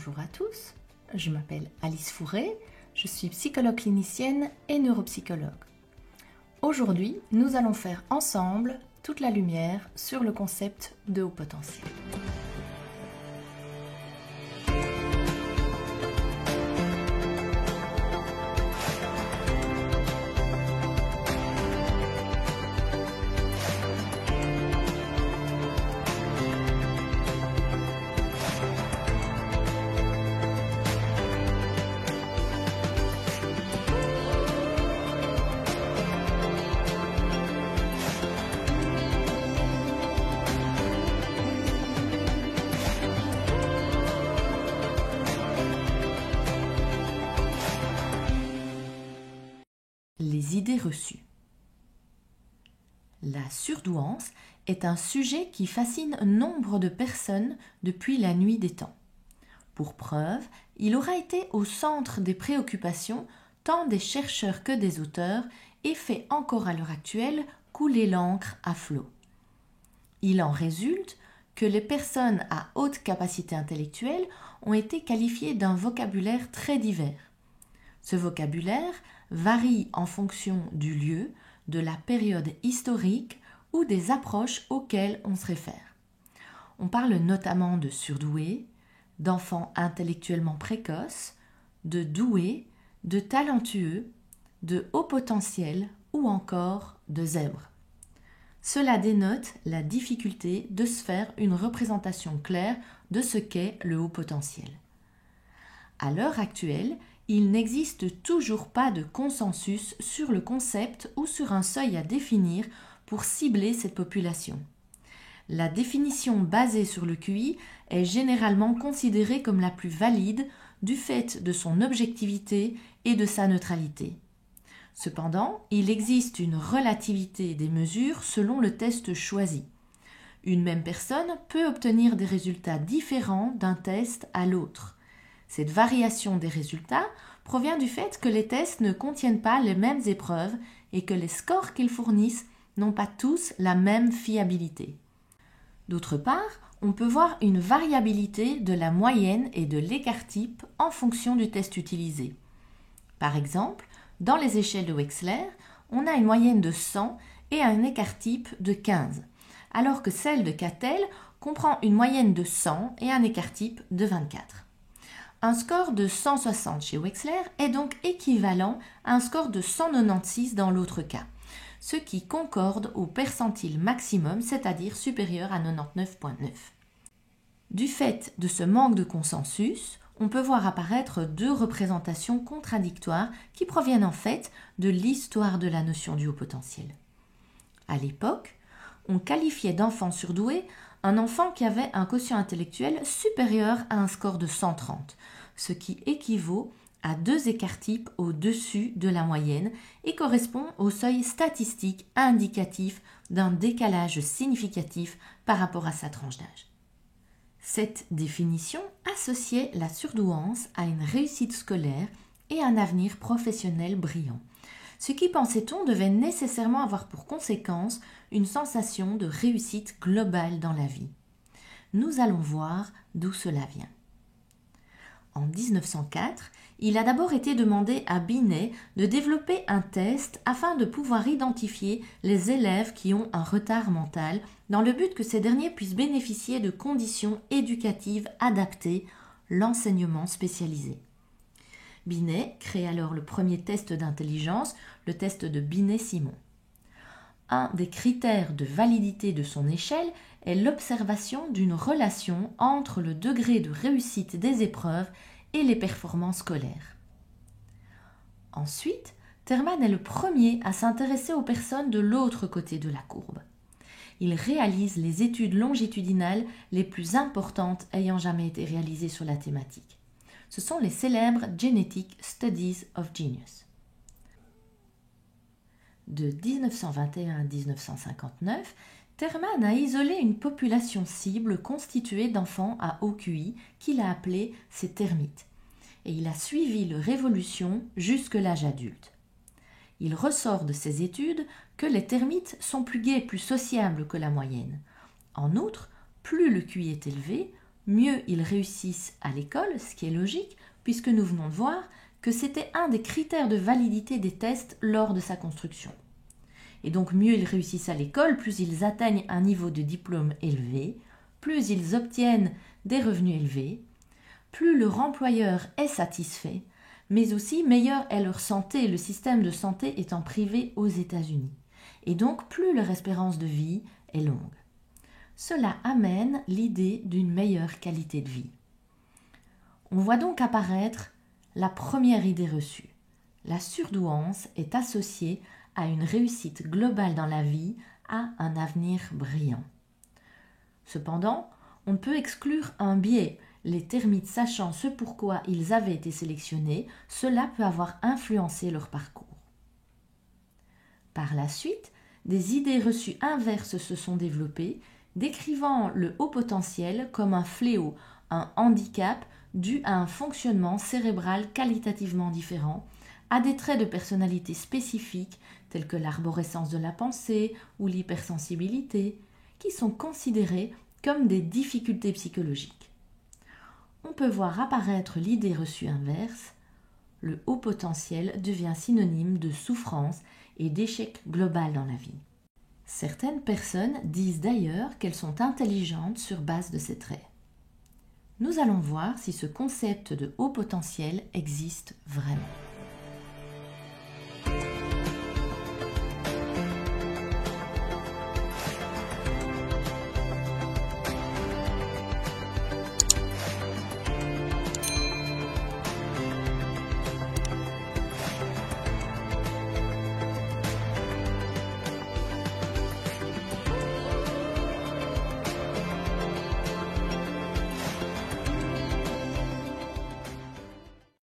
Bonjour à tous, je m'appelle Alice Fourré, je suis psychologue clinicienne et neuropsychologue. Aujourd'hui, nous allons faire ensemble toute la lumière sur le concept de haut potentiel. Les idées reçues. La surdouance est un sujet qui fascine nombre de personnes depuis la nuit des temps. Pour preuve, il aura été au centre des préoccupations tant des chercheurs que des auteurs et fait encore à l'heure actuelle couler l'encre à flot. Il en résulte que les personnes à haute capacité intellectuelle ont été qualifiées d'un vocabulaire très divers. Ce vocabulaire varie en fonction du lieu, de la période historique ou des approches auxquelles on se réfère. On parle notamment de surdoués, d'enfants intellectuellement précoces, de doués, de talentueux, de haut potentiel ou encore de zèbres. Cela dénote la difficulté de se faire une représentation claire de ce qu'est le haut potentiel. À l'heure actuelle, il n'existe toujours pas de consensus sur le concept ou sur un seuil à définir pour cibler cette population. La définition basée sur le QI est généralement considérée comme la plus valide du fait de son objectivité et de sa neutralité. Cependant, il existe une relativité des mesures selon le test choisi. Une même personne peut obtenir des résultats différents d'un test à l'autre. Cette variation des résultats provient du fait que les tests ne contiennent pas les mêmes épreuves et que les scores qu'ils fournissent n'ont pas tous la même fiabilité. D'autre part, on peut voir une variabilité de la moyenne et de l'écart-type en fonction du test utilisé. Par exemple, dans les échelles de Wechsler, on a une moyenne de 100 et un écart-type de 15, alors que celle de Cattell comprend une moyenne de 100 et un écart-type de 24. Un score de 160 chez Wechsler est donc équivalent à un score de 196 dans l'autre cas, ce qui concorde au percentile maximum, c'est-à-dire supérieur à 99,9. Du fait de ce manque de consensus, on peut voir apparaître deux représentations contradictoires qui proviennent en fait de l'histoire de la notion du haut potentiel. À l'époque, on qualifiait d'enfant surdoué un enfant qui avait un quotient intellectuel supérieur à un score de 130, ce qui équivaut à 2 écart-types au-dessus de la moyenne et correspond au seuil statistique indicatif d'un décalage significatif par rapport à sa tranche d'âge. Cette définition associait la surdouance à une réussite scolaire et un avenir professionnel brillant, ce qui, pensait-on, devait nécessairement avoir pour conséquence une sensation de réussite globale dans la vie. Nous allons voir d'où cela vient. En 1904, il a d'abord été demandé à Binet de développer un test afin de pouvoir identifier les élèves qui ont un retard mental dans le but que ces derniers puissent bénéficier de conditions éducatives adaptées, l'enseignement spécialisé. Binet crée alors le premier test d'intelligence, le test de Binet-Simon. Un des critères de validité de son échelle est l'observation d'une relation entre le degré de réussite des épreuves et les performances scolaires. Ensuite, Terman est le premier à s'intéresser aux personnes de l'autre côté de la courbe. Il réalise les études longitudinales les plus importantes ayant jamais été réalisées sur la thématique. Ce sont les célèbres Genetic Studies of Genius. De 1921 à 1959, Terman a isolé une population cible constituée d'enfants à haut QI qu'il a appelée ses termites, et il a suivi leur évolution jusque l'âge adulte. Il ressort de ces études que les termites sont plus gais et plus sociables que la moyenne. En outre, plus le QI est élevé, mieux ils réussissent à l'école, ce qui est logique, puisque nous venons de voir que c'était un des critères de validité des tests lors de sa construction. Et donc mieux ils réussissent à l'école, plus ils atteignent un niveau de diplôme élevé, plus ils obtiennent des revenus élevés, plus leur employeur est satisfait, mais aussi meilleure est leur santé, le système de santé étant privé aux États-Unis. Et donc plus leur espérance de vie est longue. Cela amène l'idée d'une meilleure qualité de vie. On voit donc apparaître la première idée reçue. La surdouance est associée à une réussite globale dans la vie, à un avenir brillant. Cependant, on peut exclure un biais. Les termites sachant ce pourquoi ils avaient été sélectionnés, cela peut avoir influencé leur parcours. Par la suite, des idées reçues inverses se sont développées, décrivant le haut potentiel comme un fléau, un handicap dû à un fonctionnement cérébral qualitativement différent, à des traits de personnalité spécifiques tels que l'arborescence de la pensée ou l'hypersensibilité, qui sont considérés comme des difficultés psychologiques. On peut voir apparaître l'idée reçue inverse, le haut potentiel devient synonyme de souffrance et d'échec global dans la vie. Certaines personnes disent d'ailleurs qu'elles sont intelligentes sur base de ces traits. Nous allons voir si ce concept de haut potentiel existe vraiment.